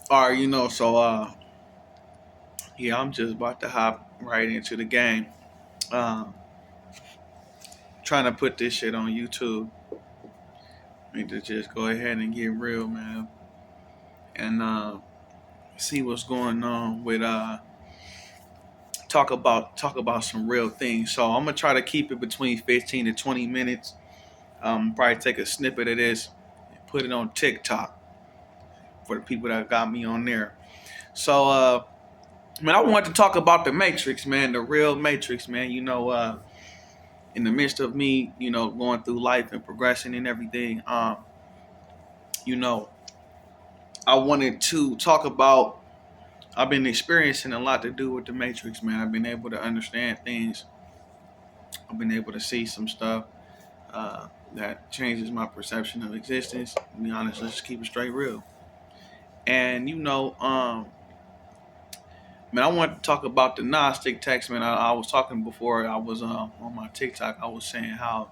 All right, yeah, I'm just about to hop right into the game. Um, Trying to put this shit on YouTube. Need to just go ahead and get real, man, and see what's going on with talk about some real things. So I'm gonna try to keep it between 15 to 20 minutes. Probably take a snippet of this, and put it on TikTok for the people that got me on there. So, man, I want to talk about the Matrix, man, the real Matrix, man. In the midst of me, going through life and progressing and everything, you know, I wanted to talk about. I've been experiencing a lot to do with the Matrix, man. I've been able to understand things. I've been able to see some stuff that changes my perception of existence. To be honest, let's just keep it straight real. And man, I want to talk about the Gnostic text, man. I was talking before I was on my TikTok. I was saying how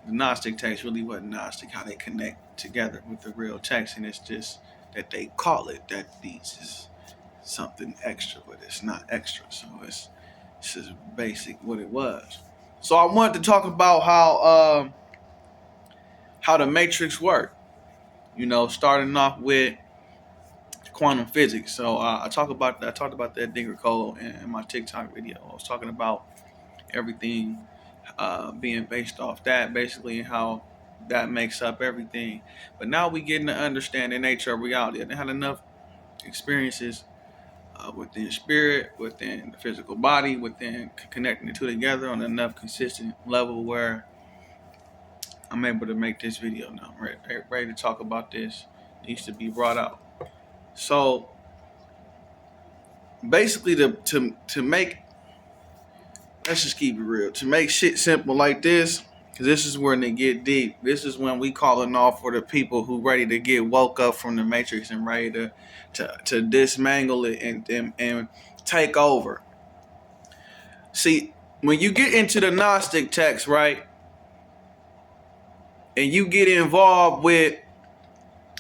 the Gnostic text really wasn't Gnostic, how they connect together with the real text, and it's just that they call it that these is something extra, but it's not extra. So it's just basic what it was. So I wanted to talk about how the Matrix worked. Starting off with quantum physics. So I talked about that Digger code in my TikTok video. I was talking about everything being based off that, basically, and how that makes up everything. But now we getting to understand the nature of reality. I had enough experiences within spirit, within the physical body, within connecting the two together on enough consistent level where I'm able to make this video now. Ready to talk about this. Needs to be brought out. So basically, to make, let's just keep it real. To make shit simple like this, because this is when they get deep. This is when we calling off for the people who ready to get woke up from the Matrix and ready to dismangle it and take over. See, when you get into the Gnostic text, right, and you get involved with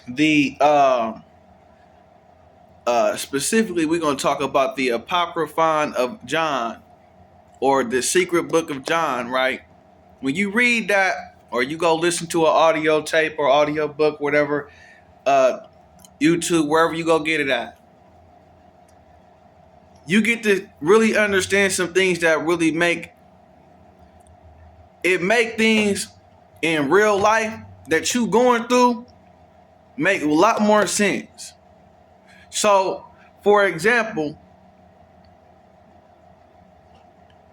the specifically, we're gonna talk about the Apocryphon of John, or the secret book of John, right? When you read that, or you go listen to an audio tape or audio book, whatever, YouTube, wherever you go get it at, you get to really understand some things that really make things in real life that you going through make a lot more sense. So, for example,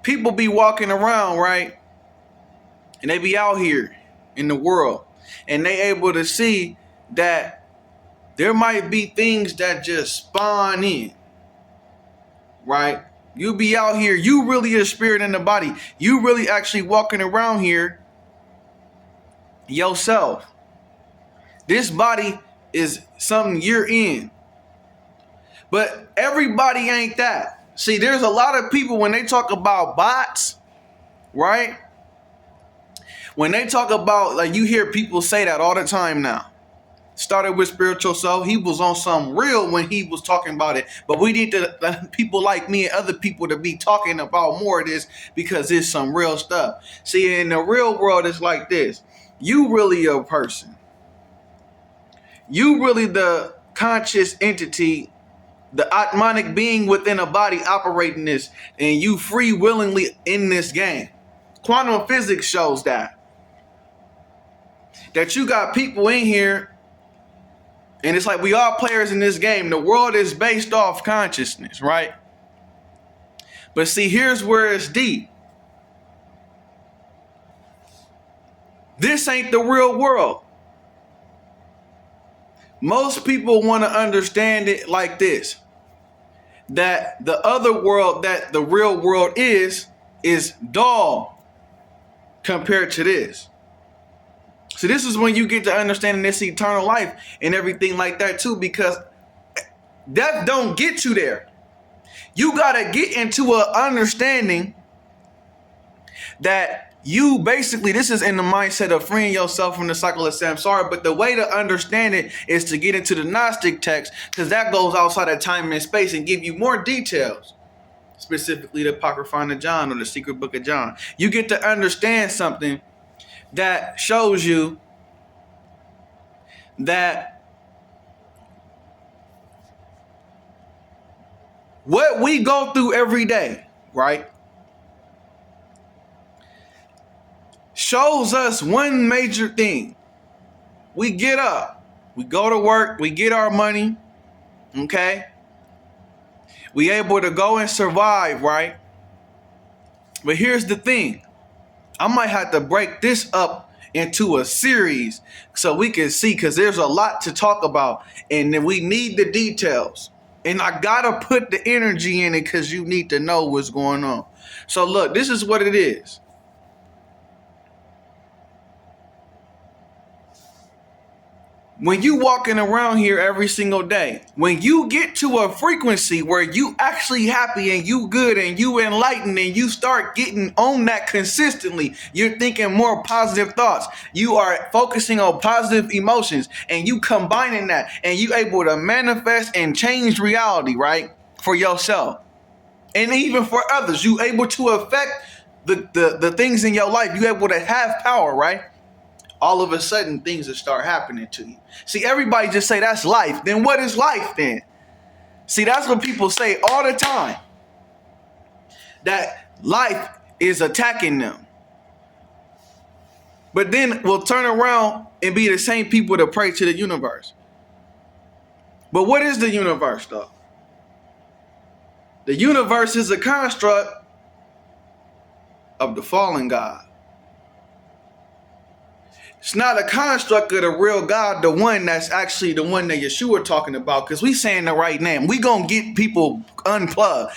people be walking around, right? And they be out here in the world, and they able to see that there might be things that just spawn in, right? You be out here, you really a spirit in the body. You really actually walking around here yourself. This body is something you're in. But everybody ain't that. See, there's a lot of people when they talk about bots, right? When they talk about, like, you hear people say that all the time now. Started with spiritual self. He was on some real when he was talking about it. But we need to people like me and other people to be talking about more of this, because it's some real stuff. See, in the real world, it's like this. You really a person. You really the conscious entity, the Atmanic being within a body operating this, and you free willingly in this game. Quantum physics shows that you got people in here, and it's like we are players in this game. The world is based off consciousness, right? But see, here's where it's deep. This ain't the real world. Most people want to understand it like this, that the other world, that the real world is dull compared to this. So this is when you get to understanding this eternal life and everything like that too, because death don't get you there. You got to get into an understanding that You basically, this is in the mindset of freeing yourself from the cycle of samsara, but the way to understand it is to get into the Gnostic text, because that goes outside of time and space and give you more details, specifically the Apocryphon of John or the Secret Book of John. You get to understand something that shows you that what we go through every day, right, shows us one major thing. We get up, we go to work, we get our money, okay? We able to go and survive, right? But here's the thing. I might have to break this up into a series so we can see, because there's a lot to talk about and then we need the details. And I gotta put the energy in it because you need to know what's going on. So look, this is what it is. When you walking around here every single day, when you get to a frequency where you actually happy and you good and you enlightened and you start getting on that consistently, you're thinking more positive thoughts. You are focusing on positive emotions and you combining that and you able to manifest and change reality, right? For yourself and even for others. You able to affect the things in your life. You able to have power, right? All of a sudden things will start happening to you. See, everybody just say that's life. Then what is life then? See, that's what people say all the time. That life is attacking them. But then we'll turn around and be the same people that pray to the universe. But what is the universe though? The universe is a construct of the fallen God. It's not a construct of the real God, the one that's actually the one that Yeshua talking about, because we saying the right name. We gonna get people unplugged.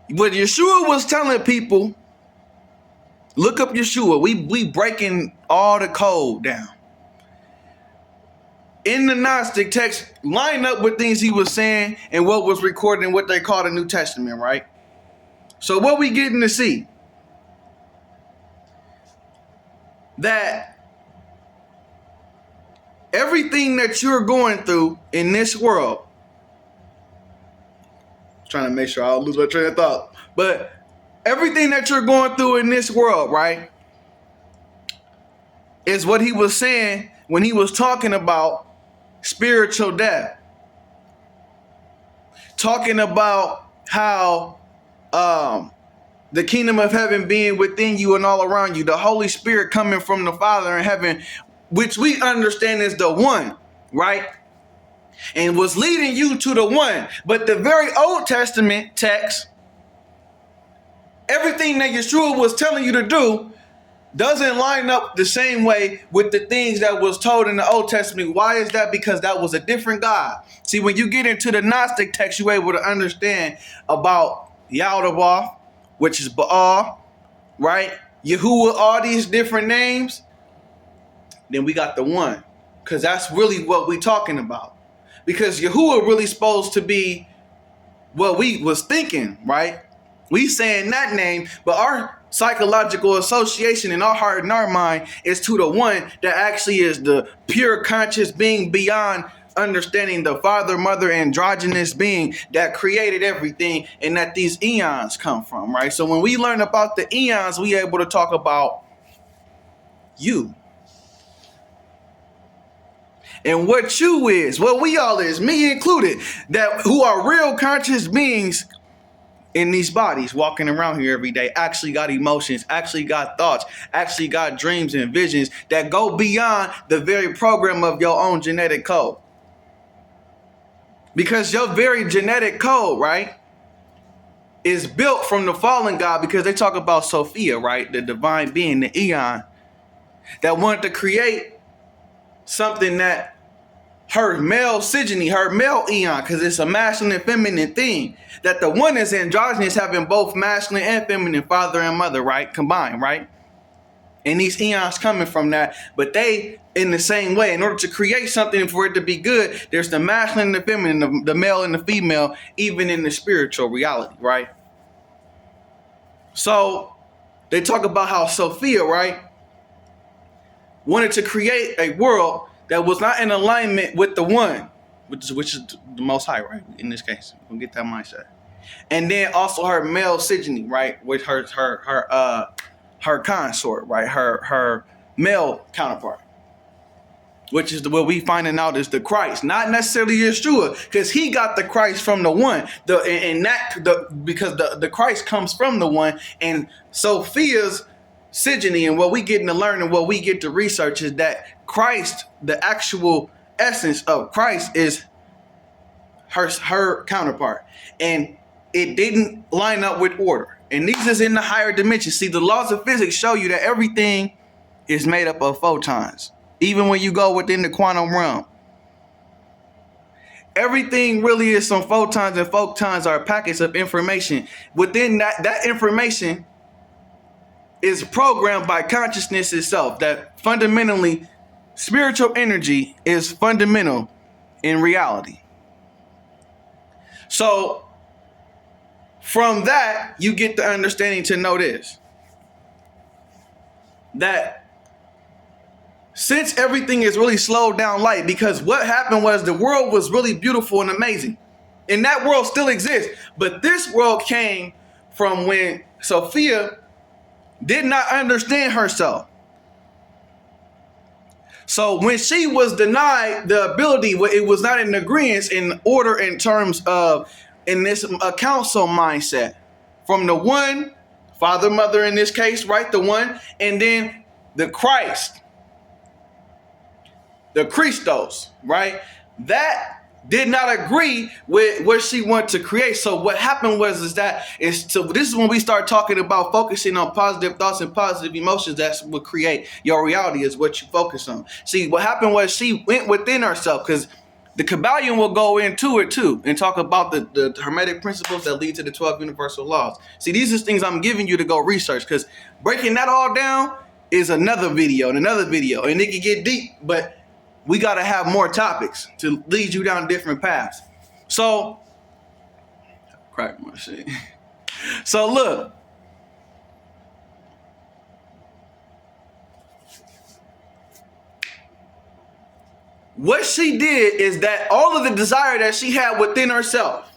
But Yeshua was telling people, look up Yeshua. We breaking all the code down. In the Gnostic text, line up with things he was saying and what was recorded in what they call the New Testament, right? So what we getting to see? That everything that you're going through in this world, trying to make sure I don't lose my train of thought, but everything that you're going through in this world, right, is what he was saying when he was talking about spiritual death. Talking about how the kingdom of heaven being within you and all around you, the Holy Spirit coming from the Father in heaven, which we understand is the one, right? And was leading you to the one. But the very Old Testament text, everything that Yeshua was telling you to do doesn't line up the same way with the things that was told in the Old Testament. Why is that? Because that was a different God. See, when you get into the Gnostic text, you're able to understand about Yaldabaoth, which is Baal, right? Yahuwah, all these different names. Then we got the one, because that's really what we talking about. Because Yahuwah really supposed to be what we was thinking, right? We saying that name, but our psychological association in our heart and our mind is to the one that actually is the pure conscious being beyond understanding, the father, mother, androgynous being that created everything and that these eons come from, right? So when we learn about the eons, we able to talk about you. And what you is, what we all is, me included, that who are real conscious beings in these bodies, walking around here every day, actually got emotions, actually got thoughts, actually got dreams and visions that go beyond the very program of your own genetic code. Because your very genetic code, right, is built from the fallen God, because they talk about Sophia, right, the divine being, the eon, that wanted to create something that her male sygyny, her male eon, because it's a masculine and feminine thing, that the one is androgynous, having both masculine and feminine, father and mother, right, combined, right? And these eons coming from that, but they, in the same way, in order to create something for it to be good, there's the masculine and the feminine, the male and the female, even in the spiritual reality, right? So they talk about how Sophia, right, wanted to create a world that was not in alignment with the one, which is the Most High, right? In this case, we'll get that mindset. And then also her male progeny, right, with her consort, right, her male counterpart, which is what we finding out is the Christ, not necessarily Yeshua, because he got the Christ from the one, because the Christ comes from the one, and Sophia's progeny, and what we get to learn and what we get to research is that Christ, the actual essence of Christ, is her counterpart, and it didn't line up with order. And these is in the higher dimensions. See, the laws of physics show you that everything is made up of photons. Even when you go within the quantum realm, everything really is some photons, and photons are packets of information. Within that information is programmed by consciousness itself. That fundamentally, spiritual energy is fundamental in reality. So from that, you get the understanding to know this, that since everything is really slowed down light, because what happened was the world was really beautiful and amazing, and that world still exists, but this world came from when Sophia did not understand herself. So when she was denied the ability, it was not in agreement in order in terms of in this council mindset from the one, father, mother in this case, right? The one, and then the Christ, the Christos, right? That did not agree with what she wanted to create. So what happened was this is when we start talking about focusing on positive thoughts and positive emotions. That's what create your reality, is what you focus on. See, what happened was she went within herself, because the Kabbalion will go into it too and talk about the Hermetic principles that lead to the 12 universal laws. See, these are things I'm giving you to go research, because breaking that all down is another video, and it can get deep, but we got to have more topics to lead you down different paths. So, crack my shit. So look, what she did is that all of the desire that she had within herself,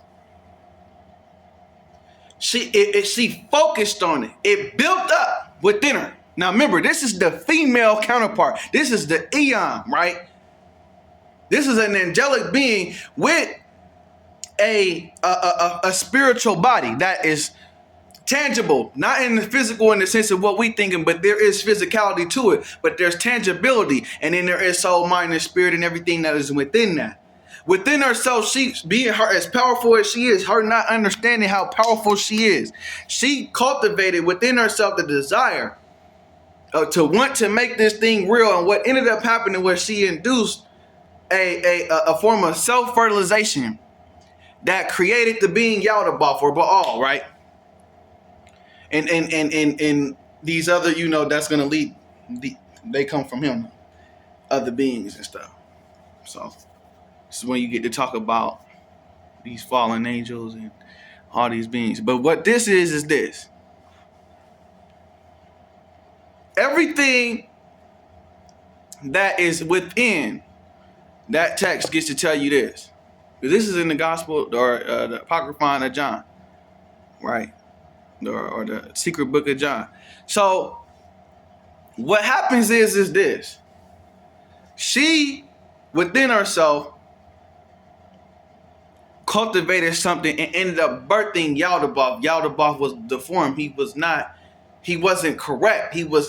she focused on it. It built up within her. Now remember, this is the female counterpart. This is the Eon, right? This is an angelic being with a spiritual body that is tangible, not in the physical in the sense of what we thinking, but there is physicality to it, but there's tangibility, and then there is soul, mind, and spirit, and everything that is within that. Within herself, she being her as powerful as she is, her not understanding how powerful she is, she cultivated within herself the desire to want to make this thing real. And what ended up happening was she induced a form of self-fertilization that created the being Yaldabaoth or Baal, right? And these other, that's gonna lead. They come from him, other beings and stuff. So this is when you get to talk about these fallen angels and all these beings. But what this is this: everything that is within that text gets to tell you this. This is in the Gospel or the Apocryphon of John, right? Or the secret book of John. So what happens is this: she within herself cultivated something and ended up birthing Yaldabaoth. Yaldabaoth was deformed. He wasn't correct. He was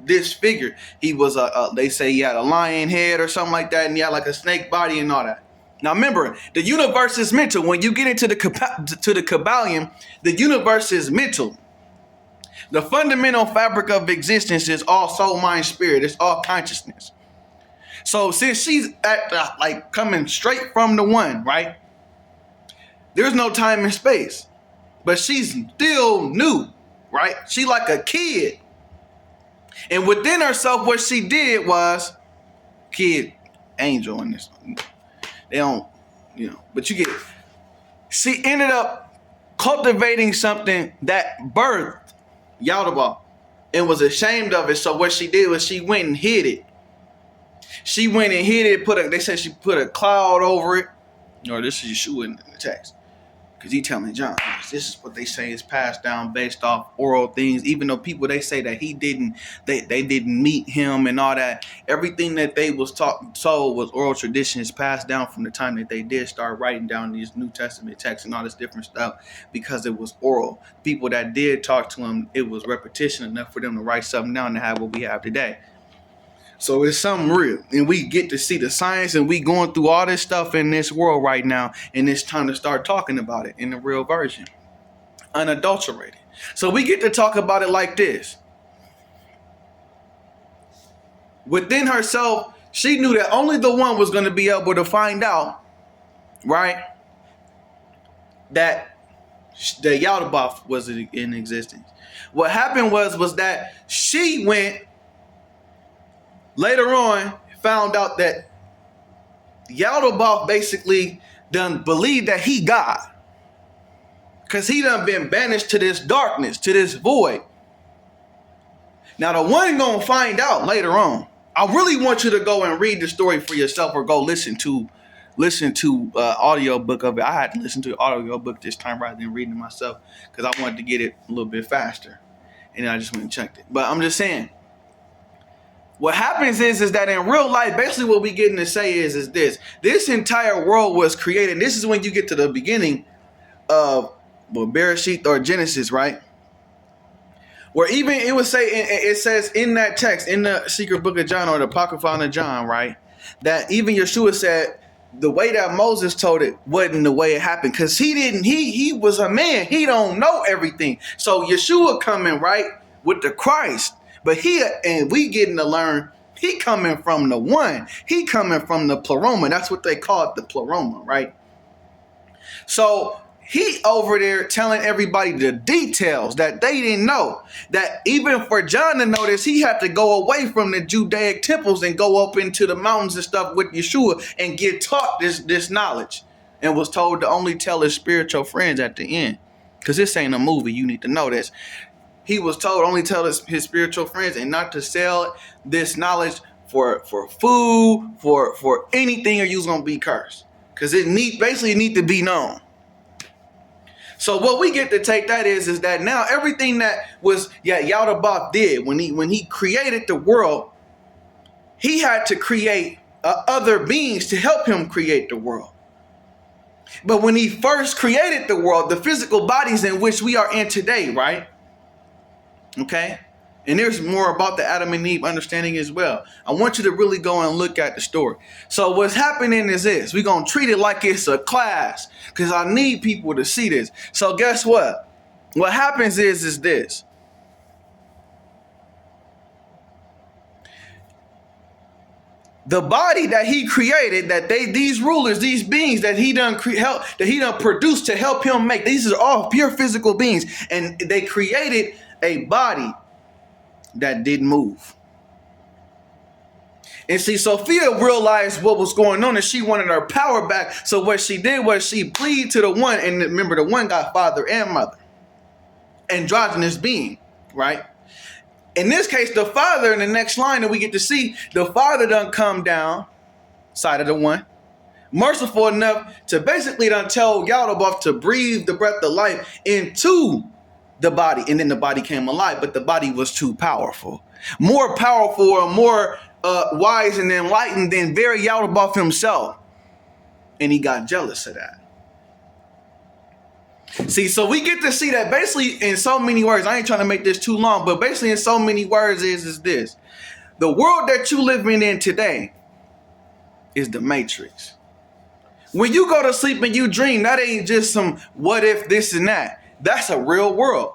disfigured. He was they say he had a lion head or something like that, and he had like a snake body and all that. Now remember, the universe is mental. When you get into the Kabbalion, the universe is mental. The fundamental fabric of existence is all soul, mind, spirit. It's all consciousness. So since she's coming straight from the one, right? There's no time and space, but she's still new, right? She like a kid. And within herself, what she did was kid angel in this. They don't, but you get it. She ended up cultivating something that birthed Yaldabaoth and was ashamed of it. So what she did was she went and hid it. She went and hid it. They said she put a cloud over it. No, this is Yeshua in the text. Because he telling John, this is what they say is passed down based off oral things. Even though people, they say that he didn't, they didn't meet him and all that. Everything that they was told was oral traditions passed down from the time that they did start writing down these New Testament texts and all this different stuff, because it was oral. People that did talk to him, it was repetition enough for them to write something down to have what we have today. So it's something real, and we get to see the science, and we going through all this stuff in this world right now, and it's time to start talking about it in the real version, unadulterated. So we get to talk about it like this. Within herself, she knew that only the one was going to be able to find out, right, that the Yaldabaoth was in existence. What happened was that she went later on, found out that Yaldabaoth basically done believed that he God, because he done been banished to this darkness, to this void. Now the one gonna find out later on. I really want you to go and read the story for yourself, or go listen to audio book of it. I had to listen to the audio book this time rather than reading it myself, because I wanted to get it a little bit faster, and I just went and checked it. But I'm just saying, what happens is that in real life, basically what we getting to say is this entire world was created. This is when you get to the beginning of Bereshit or Genesis, right? Where even it would say, it says in that text, in the secret book of John, or the Apocrypha of John, right, that even Yeshua said the way that Moses told it wasn't the way it happened, because he was a man. He don't know everything. So Yeshua coming, right, with the Christ. But we getting to learn, he coming from the one. He coming from the pleroma. That's what they call it, the pleroma, right? So he over there telling everybody the details that they didn't know. That even for John to know this, he had to go away from the Judaic temples and go up into the mountains and stuff with Yeshua and get taught this knowledge. And was told to only tell his spiritual friends at the end. Because this ain't a movie. You need to know this. He was told only tell his spiritual friends, and not to sell this knowledge for food, for anything, or you're going to be cursed. Because it basically need to be known. So what we get to take that is that now everything that was Yaldabaoth did when he created the world, he had to create other beings to help him create the world. But when he first created the world, the physical bodies in which we are in today, right? Okay, and there's more about the Adam and Eve understanding as well. I want you to really go and look at the story. So what's happening is this. We're going to treat it like it's a class, because I need people to see this. So guess what? What happens is this. The body that he created, that these rulers, these beings that he done produced to help him make, these are all pure physical beings, and they created a body that didn't move. And see, Sophia realized what was going on, and she wanted her power back. So what she did was she pleaded to the one, and remember, the one got father and mother, androgynous being, right? In this case, the father, in the next line that we get to see, the father done come down side of the one, merciful enough to basically done tell Yaldabaoth to breathe the breath of life into the body, and then the body came alive, but the body was too powerful, more powerful or more wise and enlightened than very Yaldabaoth himself, and he got jealous of that. See, so we get to see that basically in so many words. I ain't trying to make this too long, but basically in so many words is this: the world that you living in today is the matrix. When you go to sleep and you dream, that ain't just some what if this and that. That's a real world.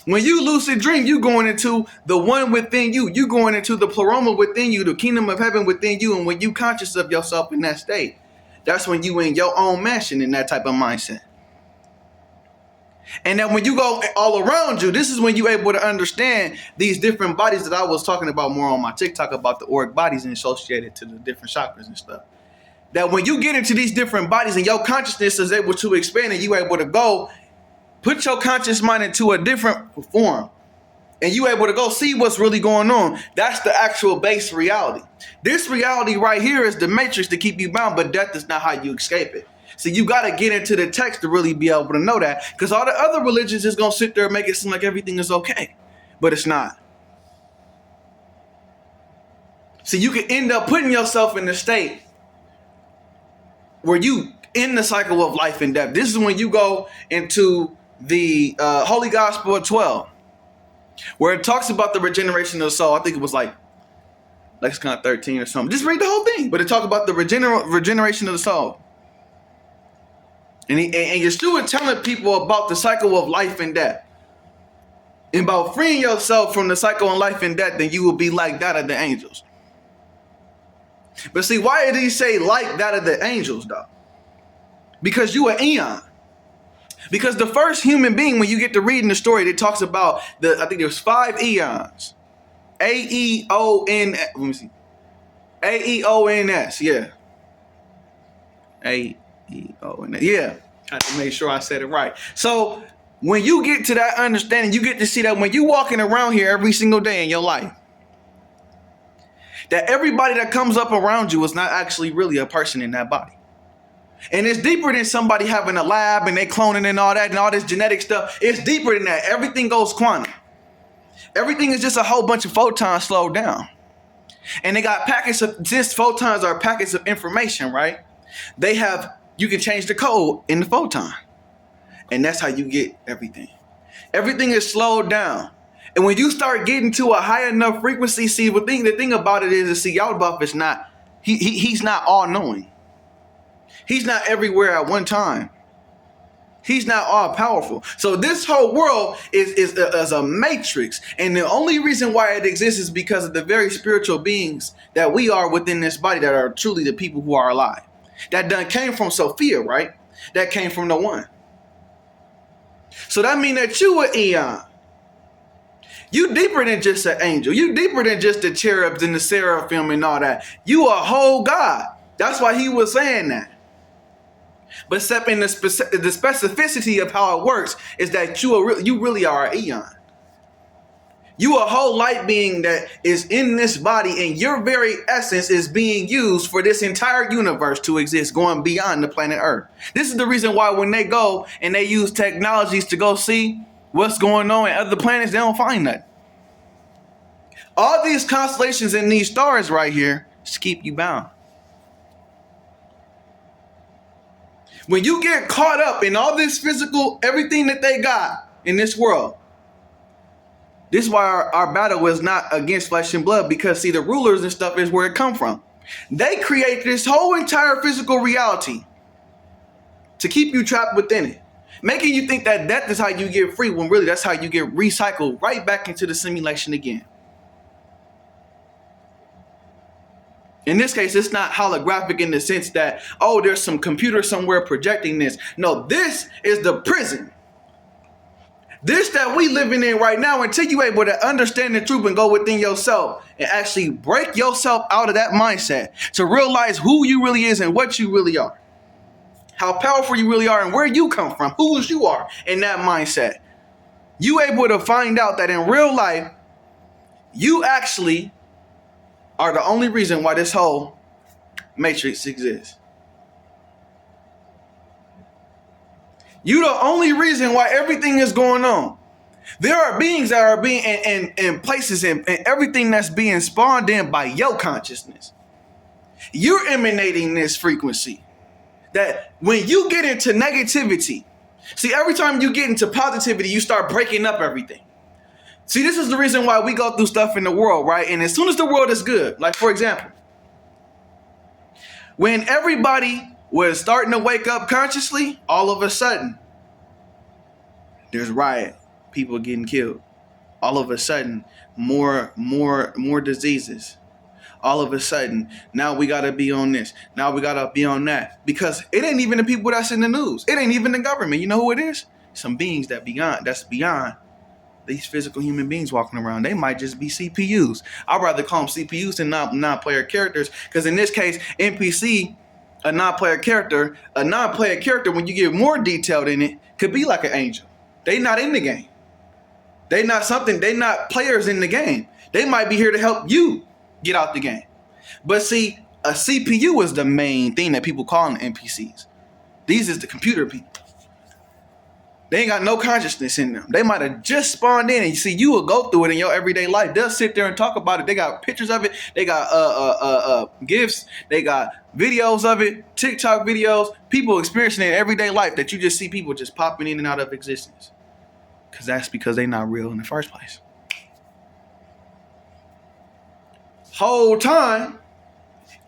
When you lucid dream, you going into the one within you. You going into the pleroma within you, the kingdom of heaven within you. And when you conscious of yourself in that state, that's when you in your own mansion in that type of mindset. And then when you go all around you, this is when you're able to understand these different bodies that I was talking about more on my TikTok, about the auric bodies and associated to the different chakras and stuff. That when you get into these different bodies and your consciousness is able to expand, and you're able to go put your conscious mind into a different form, and you able to go see what's really going on. That's the actual base reality. This reality right here is the matrix to keep you bound, but death is not how you escape it. So you got to get into the text to really be able to know that, because all the other religions is going to sit there and make it seem like everything is okay, but it's not. So you can end up putting yourself in the state where you in the cycle of life and death. This is when you go into the Holy Gospel of 12, where it talks about the regeneration of the soul. I think it was like it's kind of 13 or something. Just read the whole thing. But it talks about the regeneration of the soul. And Yeshua telling people about the cycle of life and death. And about freeing yourself from the cycle of life and death, then you will be like that of the angels. But see, why did he say like that of the angels, though? Because you are eon. Because the first human being, when you get to reading the story, it talks about I think there's 5 eons. A-E-O-N, let me see. A-E-O-N-S, yeah. A-E-O-N-S, yeah. I had to make sure I said it right. So when you get to that understanding, you get to see that when you're walking around here every single day in your life, that everybody that comes up around you is not actually really a person in that body. And it's deeper than somebody having a lab and they cloning and all this genetic stuff. It's deeper than that. Everything goes quantum. Everything is just a whole bunch of photons slowed down. And they got packets of, since photons are packets of information, right? You can change the code in the photon. And that's how you get everything. Everything is slowed down. And when you start getting to a high enough frequency, see, the thing about it is, see, Yaldabaoth is not, he's not all knowing. He's not everywhere at one time. He's not all powerful. So this whole world is a matrix. And the only reason why it exists is because of the very spiritual beings that we are within this body, that are truly the people who are alive. That done came from Sophia, right? That came from the one. So that means that you are eon. You deeper than just an angel. You deeper than just the cherubs and the seraphim and all that. You a whole God. That's why he was saying that. But stepping the specificity of how it works is that you really are an eon. You a whole light being that is in this body, and your very essence is being used for this entire universe to exist, going beyond the planet Earth. This is the reason why when they go and they use technologies to go see what's going on in other planets, they don't find nothing. All these constellations and these stars right here just keep you bound. When you get caught up in all this physical, everything that they got in this world, this is why our battle is not against flesh and blood, because see, the rulers and stuff is where it come from. They create this whole entire physical reality to keep you trapped within it, making you think that death is how you get free, when really that's how you get recycled right back into the simulation again. In this case, it's not holographic in the sense that, oh, there's some computer somewhere projecting this. No, this is the prison. This that we living in right now, until you able to understand the truth and go within yourself and actually break yourself out of that mindset to realize who you really is and what you really are, how powerful you really are and where you come from, whose you are in that mindset. You able to find out that in real life, you actually are the only reason why this whole matrix exists. You the only reason why everything is going on. There are beings that are being in places and everything that's being spawned in by your consciousness. You're emanating this frequency that when you get into negativity, see, every time you get into positivity, you start breaking up everything. See, this is the reason why we go through stuff in the world, right? And as soon as the world is good, like for example, when everybody was starting to wake up consciously, all of a sudden, there's riot, people getting killed. All of a sudden, more diseases. All of a sudden, now we gotta be on this. Now we gotta be on that. Because it ain't even the people that's in the news. It ain't even the government. You know who it is? Some beings that's beyond these physical human beings walking around. They might just be CPUs. I'd rather call them CPUs than non-player characters, because in this case, NPC, a non-player character, when you get more detailed in it, could be like an angel. They not in the game. They not players in the game. They might be here to help you get out the game. But see, a CPU is the main thing that people call NPCs. These is the computer people. They ain't got no consciousness in them. They might have just spawned in, and you see, you will go through it in your everyday life. They'll sit there and talk about it. They got pictures of it. They got GIFs. They got videos of it, TikTok videos. People experiencing it in everyday life that you just see people just popping in and out of existence. Because they're not real in the first place. Whole time,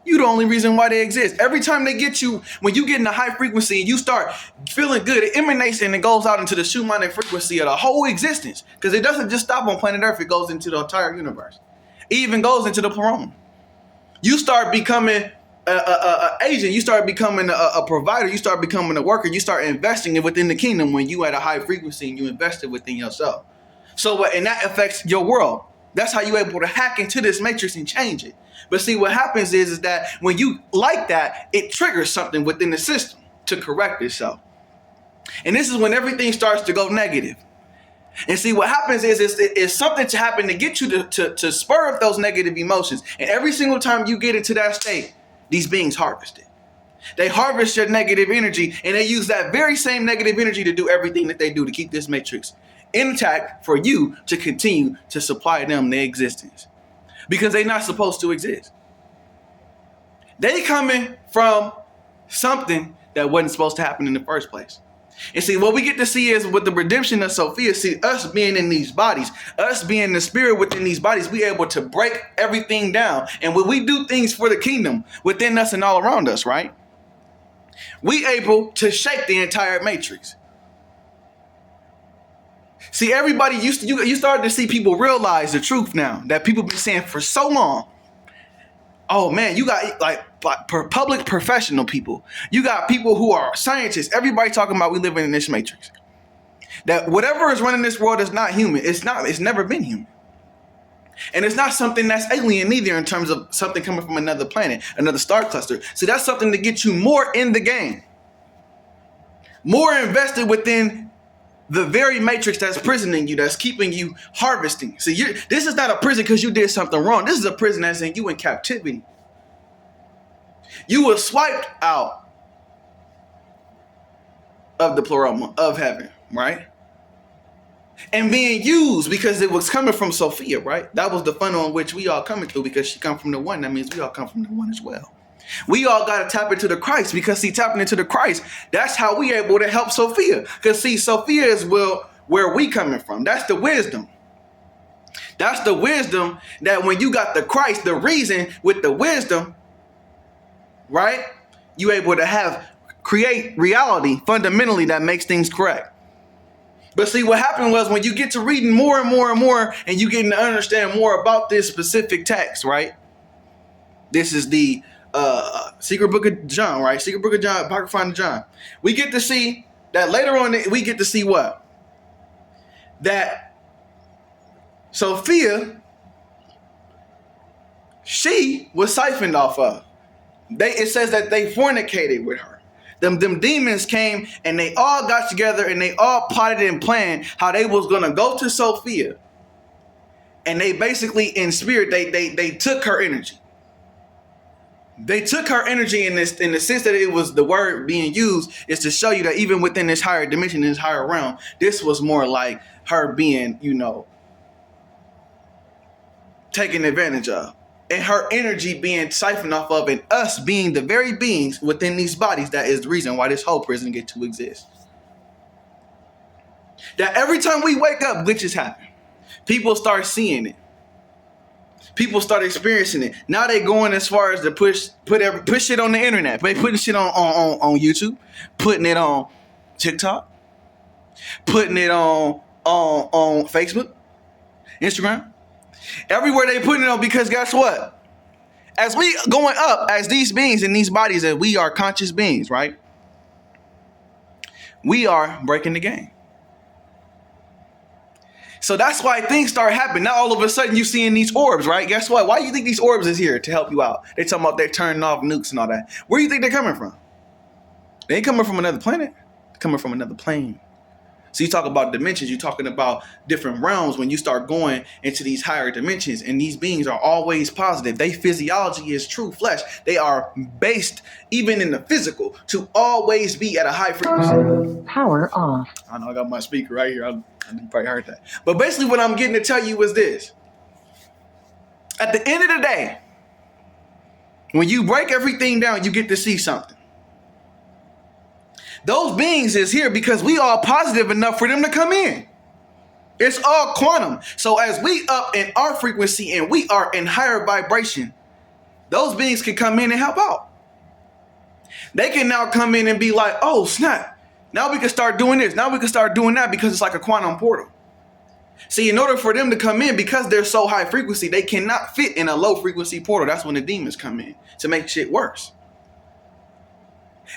you the only reason why they exist. Every time they get you, when you get in a high frequency and you start feeling good, it emanates and it goes out into the Schumann frequency of the whole existence. Because it doesn't just stop on planet Earth, it goes into the entire universe. It even goes into the pleroma. You start becoming an agent, you start becoming a provider, you start becoming a worker, you start investing within the kingdom when you at a high frequency and you invest it within yourself. And that affects your world. That's how you're able to hack into this matrix and change it. But see, what happens is that when you like that, it triggers something within the system to correct itself. And this is when everything starts to go negative. And see, what happens is something to happen to get you to spur up those negative emotions. And every single time you get into that state, these beings harvest it. They harvest your negative energy, and they use that very same negative energy to do everything that they do to keep this matrix intact for you to continue to supply them their existence. Because they're not supposed to exist. They coming from something that wasn't supposed to happen in the first place. And see, what we get to see is with the redemption of Sophia, see, us being in these bodies, us being the spirit within these bodies, we able to break everything down. And when we do things for the kingdom within us and all around us, right? We able to shake the entire matrix. See, everybody you started to see people realize the truth now that people been saying for so long. Oh man, you got like public professional people. You got people who are scientists. Everybody talking about we living in this matrix. That whatever is running this world is not human. It's never been human. And it's not something that's alien either in terms of something coming from another planet, another star cluster. See, that's something to get you more in the game. More invested within the very matrix that's prisoning you, that's keeping you harvesting. See, this is not a prison because you did something wrong. This is a prison that's in you in captivity. You were swiped out of the pleroma of heaven, right? And being used because it was coming from Sophia, right? That was the funnel in which we all coming through because she come from the one. That means we all come from the one as well. We all got to tap into the Christ because see, tapping into the Christ, that's how we able to help Sophia. Because see, Sophia is where we coming from. That's the wisdom. That's the wisdom that when you got the Christ, the reason with the wisdom, right? You able to create reality fundamentally that makes things correct. But see, what happened was when you get to reading more and more and more and you getting to understand more about this specific text, right? This is the Secret Book of John, right? Secret Book of John, Apocrypha of John. We get to see that later on, we get to see what? That Sophia, she was siphoned off of. It says that they fornicated with her. Them demons came and they all got together and they all plotted and planned how they was going to go to Sophia. And they basically, in spirit, they took her energy. They took her energy in the sense that it was the word being used is to show you that even within this higher dimension, this higher realm, this was more like her being, taken advantage of. And her energy being siphoned off of and us being the very beings within these bodies that is the reason why this whole prison get to exist. That every time we wake up, glitches happen. People start seeing it. People start experiencing it. Now they going as far as to push shit on the internet. They putting shit on YouTube, putting it on TikTok, putting it on Facebook, Instagram. Everywhere they putting it on because guess what? As we going up as these beings in these bodies, as we are conscious beings, right? We are breaking the game. So that's why things start happening. Now all of a sudden you seeing these orbs, right? Guess what? Why do you think these orbs is here to help you out? They talking about they're turning off nukes and all that. Where do you think they're coming from? They ain't coming from another planet. They're coming from another plane. So you talk about dimensions, you're talking about different realms when you start going into these higher dimensions, and these beings are always positive. Their physiology is true flesh. They are based, even in the physical, to always be at a high frequency. Power off. I know I got my speaker right here. You probably heard that. But basically what I'm getting to tell you is this. At the end of the day, when you break everything down, you get to see something. Those beings is here because we are positive enough for them to come in. It's all quantum. So as we up in our frequency and we are in higher vibration, those beings can come in and help out. They can now come in and be like, oh snap, now we can start doing this. Now we can start doing that, because it's like a quantum portal. See, in order for them to come in, because they're so high frequency, they cannot fit in a low frequency portal. That's when the demons come in to make shit worse.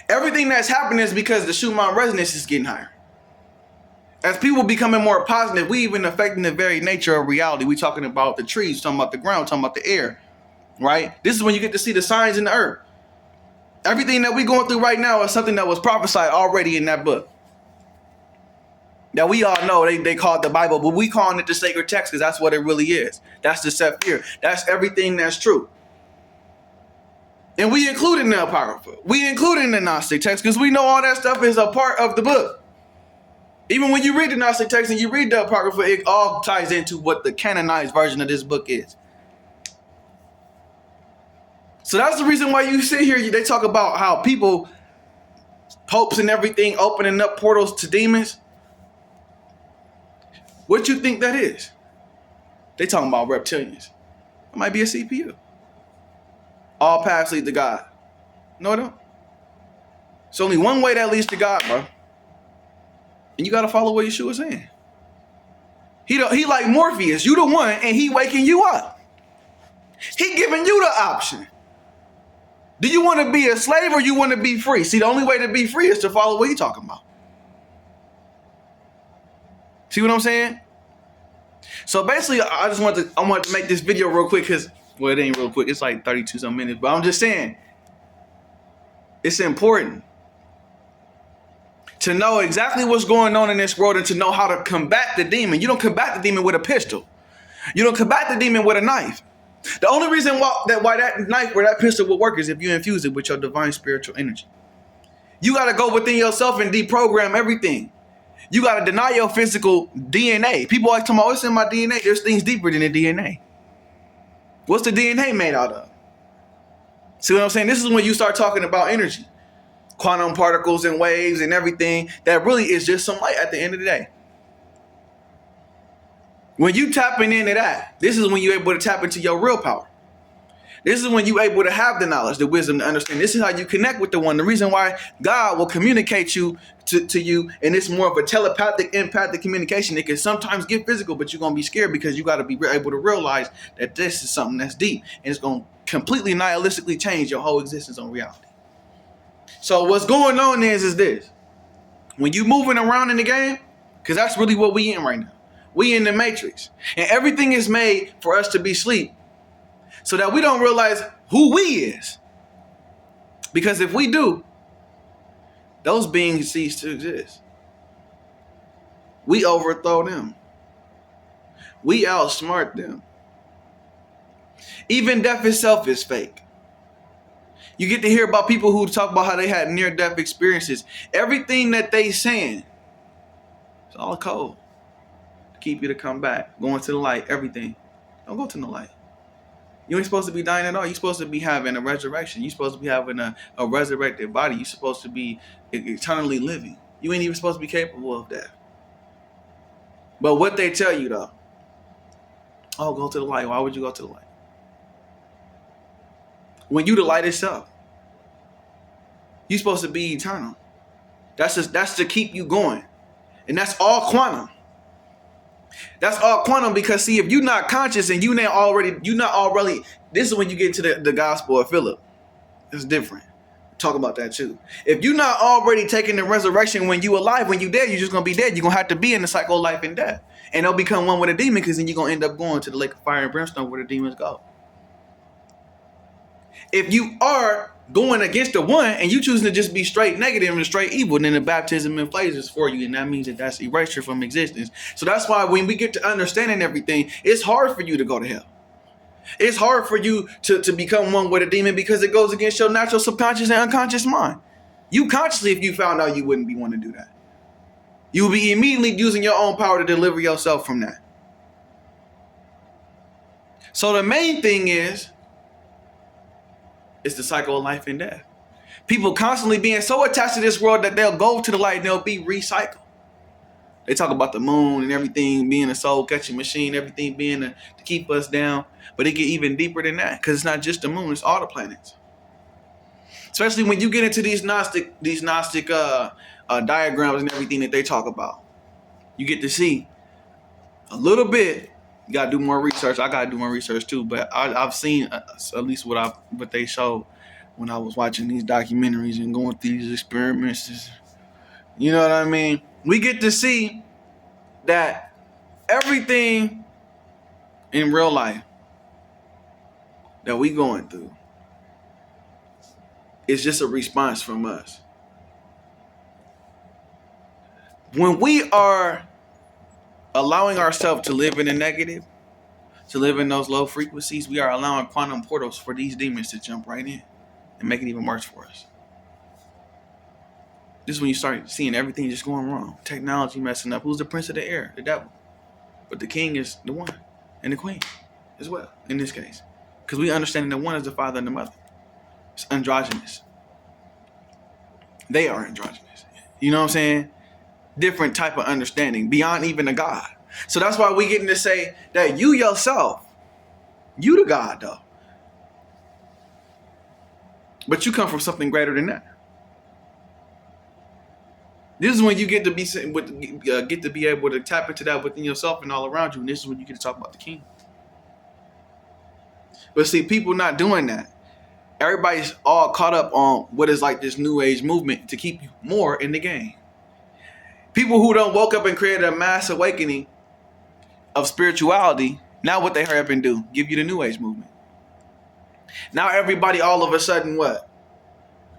Everything that's happening is because the Schumann resonance is getting higher. As people becoming more positive, we even affecting the very nature of reality. We talking about the trees, talking about the ground, talking about the air, right? This is when you get to see the signs in the earth. Everything that we going through right now is something that was prophesied already in that book. That we all know they call it the Bible, but we calling it the sacred text because that's what it really is. That's the Sephir. That's everything that's true. And we include in the Apocrypha. We include in the Gnostic text because we know all that stuff is a part of the book. Even when you read the Gnostic text and you read the Apocrypha, it all ties into what the canonized version of this book is. So that's the reason why you sit here, they talk about how people, popes and everything, opening up portals to demons. What you think that is? They talking about reptilians. It might be a CPU. All paths lead to God. No, it don't. It's only one way that leads to God, bro. And you got to follow what Yeshua's saying. He like Morpheus. You the one, and he waking you up. He giving you the option. Do you want to be a slave or you want to be free? See, the only way to be free is to follow what he's talking about. See what I'm saying? So basically, I want to make this video real quick because, well, it ain't real quick. It's like 32 some minutes, but I'm just saying it's important to know exactly what's going on in this world and to know how to combat the demon. You don't combat the demon with a pistol. You don't combat the demon with a knife. The only reason why that knife or that pistol will work is if you infuse it with your divine spiritual energy. You got to go within yourself and deprogram everything. You got to deny your physical DNA. People always talk about, what's in my DNA? There's things deeper than the DNA. What's the DNA made out of? See what I'm saying? This is when you start talking about energy. Quantum particles and waves and everything. That really is just some light at the end of the day. When you tapping into that, this is when you're able to tap into your real power. This is when you're able to have the knowledge, the wisdom, to understand. This is how you connect with the one. The reason why God will communicate you to you, and it's more of a telepathic, empathic communication. It can sometimes get physical, but you're going to be scared because you got to be able to realize that this is something that's deep, and it's going to completely nihilistically change your whole existence on reality. So what's going on is this. When you moving around in the game, because that's really what we in right now. We in the matrix. And everything is made for us to be asleep so that we don't realize who we is. Because if we do, those beings cease to exist. We overthrow them. We outsmart them. Even death itself is fake. You get to hear about people who talk about how they had near-death experiences. Everything that they saying, it's all code. Keep you to come back, going to the light, everything. Don't go to the light. You ain't supposed to be dying at all. You're supposed to be having a resurrection. You're supposed to be having a resurrected body. You're supposed to be eternally living. You ain't even supposed to be capable of that. But what they tell you though, oh, go to the light. Why would you go to the light? When you the light itself. You're supposed to be eternal. That's to keep you going. And that's all quantum. That's all quantum because see, if you're not conscious and you're not already, this is when you get to the gospel of Philip. It's different. Talk about that too. If you're not already taking the resurrection when you alive, when you dead, you're just going to be dead. You're going to have to be in the cycle of life and death. And they'll become one with a demon because then you're going to end up going to the lake of fire and brimstone where the demons go. If you are going against the one, and you choosing to just be straight negative and straight evil, and then the baptism in place is for you, and that means that that's erasure from existence. So that's why when we get to understanding everything, it's hard for you to go to hell. It's hard for you to become one with a demon because it goes against your natural subconscious and unconscious mind. You consciously, if you found out, you wouldn't be one to do that. You would be immediately using your own power to deliver yourself from that. So the main thing is the cycle of life and death. People constantly being so attached to this world that they'll go to the light and they'll be recycled. They talk about the moon and everything being a soul catching machine, everything being to keep us down. But it get even deeper than that, because it's not just the moon, it's all the planets. Especially when you get into these Gnostic diagrams and everything that they talk about. You get to see a little bit. You gotta do more research. I gotta do more research too. But I've seen at least what they showed when I was watching these documentaries and going through these experiments. You know what I mean? We get to see that everything in real life that we going through is just a response from us. When we are allowing ourselves to live in the negative, to live in those low frequencies, we are allowing quantum portals for these demons to jump right in and make it even worse for us. This is when you start seeing everything just going wrong. Technology messing up. Who's the prince of the air? The devil. But the king is the one and the queen as well in this case. Because we understand that one is the father and the mother. It's androgynous. They are androgynous. You know what I'm saying? Different type of understanding beyond even a God. So that's why we getting to say that you yourself, you the God though. But you come from something greater than that. This is when you get to be able to tap into that within yourself and all around you. And this is when you get to talk about the king. But see, people not doing that. Everybody's all caught up on what is like this new age movement to keep you more in the game. People who don't woke up and created a mass awakening of spirituality, now what they hurry up and do? Give you the new age movement. Now everybody all of a sudden what?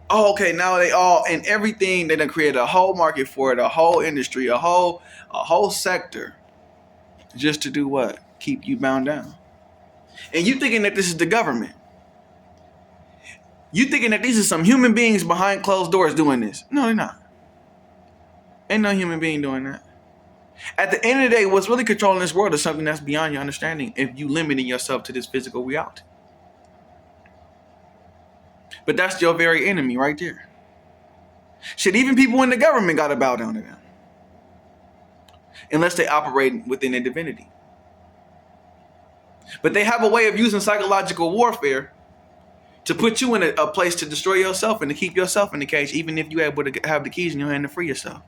Oh, okay, now they all, and everything, they done created a whole market for it, a whole industry, a whole sector. Just to do what? Keep you bound down. And you thinking that this is the government. You thinking that these are some human beings behind closed doors doing this. No, they're not. Ain't no human being doing that. At the end of the day, what's really controlling this world is something that's beyond your understanding if you limiting yourself to this physical reality. But that's your very enemy right there. Shit, even people in the government got to bow down to them. Unless they operate within their divinity. But they have a way of using psychological warfare to put you in a place to destroy yourself and to keep yourself in the cage, even if you're able to have the keys in your hand to free yourself.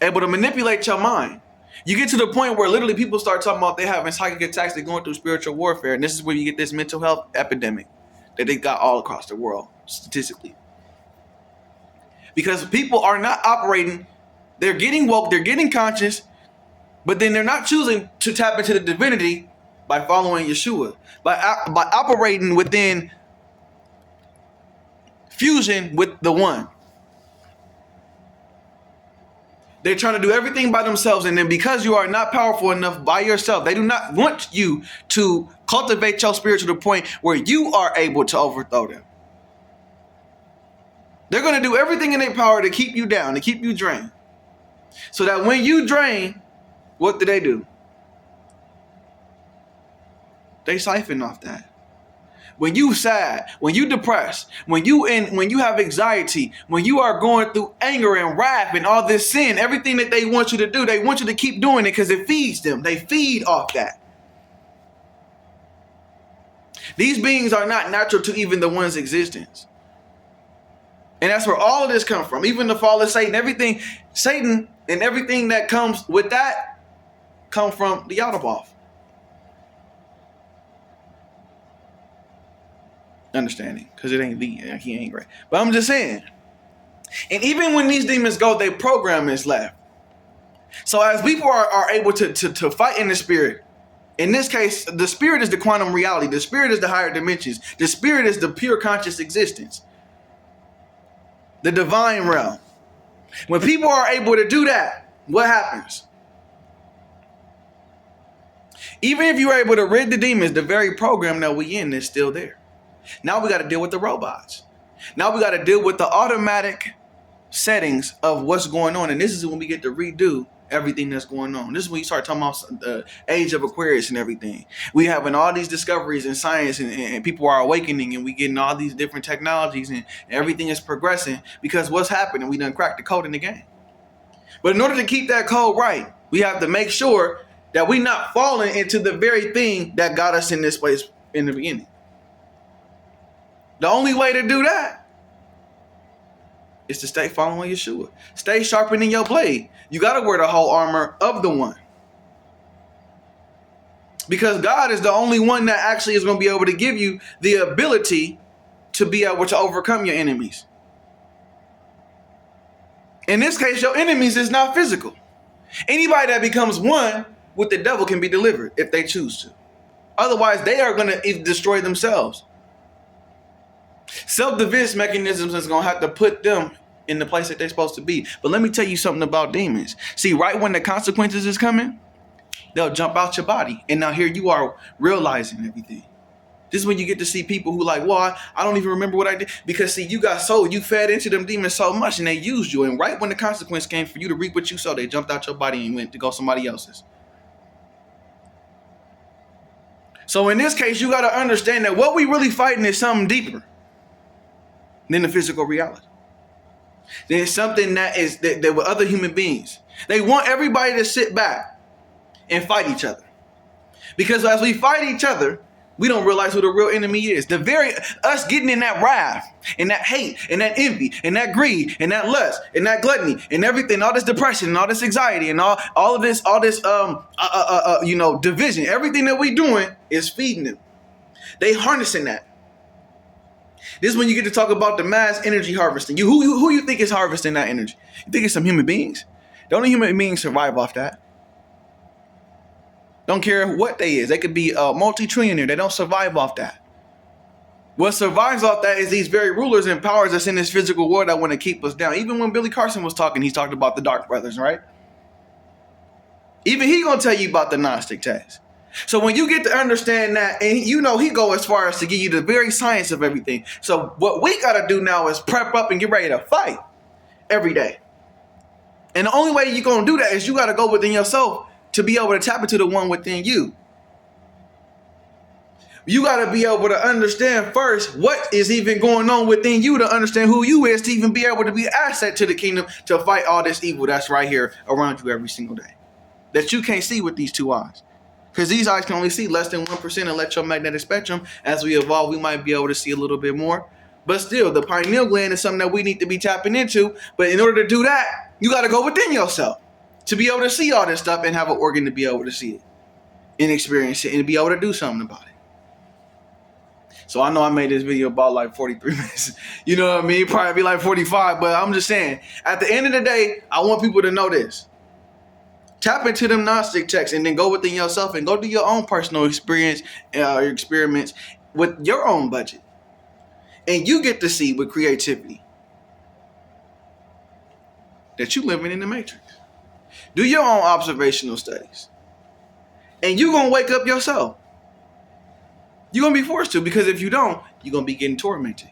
Able to manipulate your mind. You get to the point where literally people start talking about they having psychic attacks, they're going through spiritual warfare. And this is where you get this mental health epidemic that they got all across the world, statistically. Because people are not operating, they're getting woke, they're getting conscious, but then they're not choosing to tap into the divinity by following Yeshua, by operating within fusion with the one. They're trying to do everything by themselves, and then because you are not powerful enough by yourself, they do not want you to cultivate your spirit to the point where you are able to overthrow them. They're going to do everything in their power to keep you down, to keep you drained. So that when you drain, what do? They siphon off that. When you sad, when you depressed, when you have anxiety, when you are going through anger and wrath and all this sin, everything that they want you to do, they want you to keep doing it because it feeds them. They feed off that. These beings are not natural to even the one's existence. And that's where all of this comes from. Even the fall of Satan, Satan and everything that comes with that come from the Yaldabaoth. Understanding, because he ain't great. But I'm just saying. And even when these demons go, their program is left. So as people are able to fight in the spirit In this case, the spirit is the quantum reality. The spirit is the higher dimensions. The spirit is the pure conscious existence. The divine realm. When people are able to do that, what happens? Even if you're able to rid the demons, the very program that we in is still there. Now we got to deal with the robots. Now we got to deal with the automatic settings of what's going on. And this is when we get to redo everything that's going on. This is when you start talking about the age of Aquarius and everything. We having all these discoveries in science and people are awakening and we getting all these different technologies and everything is progressing because what's happening? We done cracked the code in the game. But in order to keep that code right, we have to make sure that we not falling into the very thing that got us in this place in the beginning. The only way to do that is to stay following Yeshua. Stay sharpening your blade. You got to wear the whole armor of the one. Because God is the only one that actually is going to be able to give you the ability to be able to overcome your enemies. In this case, your enemies is not physical. Anybody that becomes one with the devil can be delivered if they choose to. Otherwise, they are going to destroy themselves. Self-defense mechanisms is going to have to put them in the place that they're supposed to be. But let me tell you something about demons. See, right when the consequences is coming, they'll jump out your body. And now here you are realizing everything. This is when you get to see people who like, well, I don't even remember what I did. Because see, you fed into them demons so much and they used you. And right when the consequence came for you to reap what you sowed, they jumped out your body and went to go somebody else's. So in this case, you got to understand that what we really fighting is something deeper than the physical reality. There's something that is that with other human beings. They want everybody to sit back and fight each other. Because as we fight each other, we don't realize who the real enemy is. Us getting in that wrath and that hate and that envy and that greed and that lust and that gluttony and everything, all this depression and all this anxiety and all of this division. Everything that we doing is feeding them. They harnessing that. This is when you get to talk about the mass energy harvesting. Who you think is harvesting that energy? You think it's some human beings? Don't human beings survive off that? Don't care what they is. They could be multi-trillionaire. They don't survive off that. What survives off that is these very rulers and powers that's in this physical world that want to keep us down. Even when Billy Carson was talking, he's talked about the Dark Brothers, right? Even he gonna tell you about the Gnostic text. So when you get to understand that, and he go as far as to give you the very science of everything. So what we got to do now is prep up and get ready to fight every day. And the only way you're going to do that is you got to go within yourself to be able to tap into the one within you. You got to be able to understand first what is even going on within you to understand who you is to even be able to be an asset to the kingdom to fight all this evil that's right here around you every single day that you can't see with these two eyes. Because these eyes can only see less than 1% electromagnetic spectrum. As we evolve, we might be able to see a little bit more. But still, the pineal gland is something that we need to be tapping into. But in order to do that, you got to go within yourself to be able to see all this stuff and have an organ to be able to see it and experience it and be able to do something about it. So I know I made this video about like 43 minutes. You know what I mean? Probably be like 45. But I'm just saying, at the end of the day, I want people to know this. Tap into them Gnostic texts and then go within yourself and go do your own personal experience, experiments with your own budget. And you get to see with creativity that you living in the matrix. Do your own observational studies. And you're going to wake up yourself. You're going to be forced to, because if you don't, you're going to be getting tormented.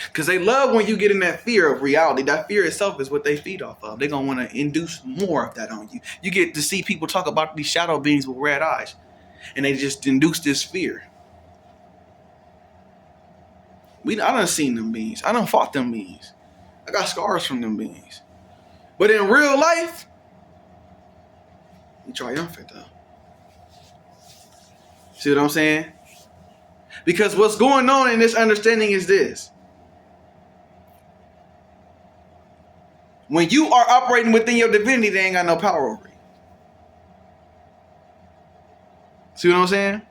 Because they love when you get in that fear of reality. That fear itself is what they feed off of. They're going to want to induce more of that on you. You get to see people talk about these shadow beings with red eyes. And they just induce this fear. I done seen them beings. I done fought them beings. I got scars from them beings. But in real life, we triumphant though. See what I'm saying? Because what's going on in this understanding is this. When you are operating within your divinity, they ain't got no power over you. See what I'm saying?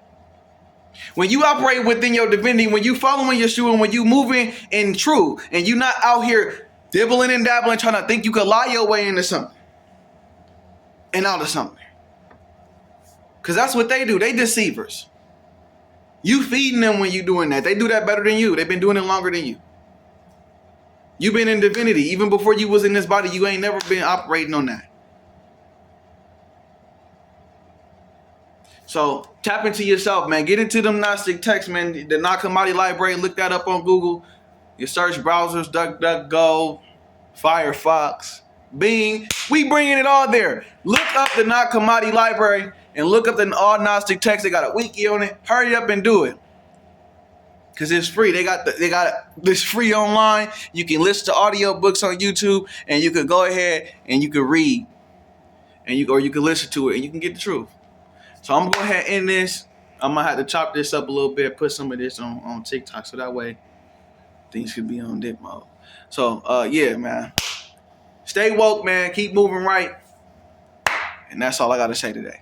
When you operate within your divinity, when you following Yeshua, when you moving in truth, and you not out here dibbling and dabbling, trying to think you could lie your way into something and out of something. Because that's what they do. They deceivers. You feeding them when you doing that. They do that better than you. They've been doing it longer than you. You've been in divinity. Even before you was in this body, you ain't never been operating on that. So tap into yourself, man. Get into them Gnostic texts, man. The Nag Hammadi library. Look that up on Google. Your search browsers, DuckDuckGo, Firefox, Bing. We bringing it all there. Look up the Nag Hammadi library and look up the all Gnostic texts. They got a wiki on it. Hurry up and do it. Cause it's free. They got this free online. You can listen to audio books on YouTube, and you could go ahead and you could read, and you can listen to it, and you can get the truth. So I'm gonna go ahead and end this. I'm gonna have to chop this up a little bit, put some of this on TikTok, so that way things could be on dip mode. So yeah, man. Stay woke, man. Keep moving right. And that's all I gotta say today.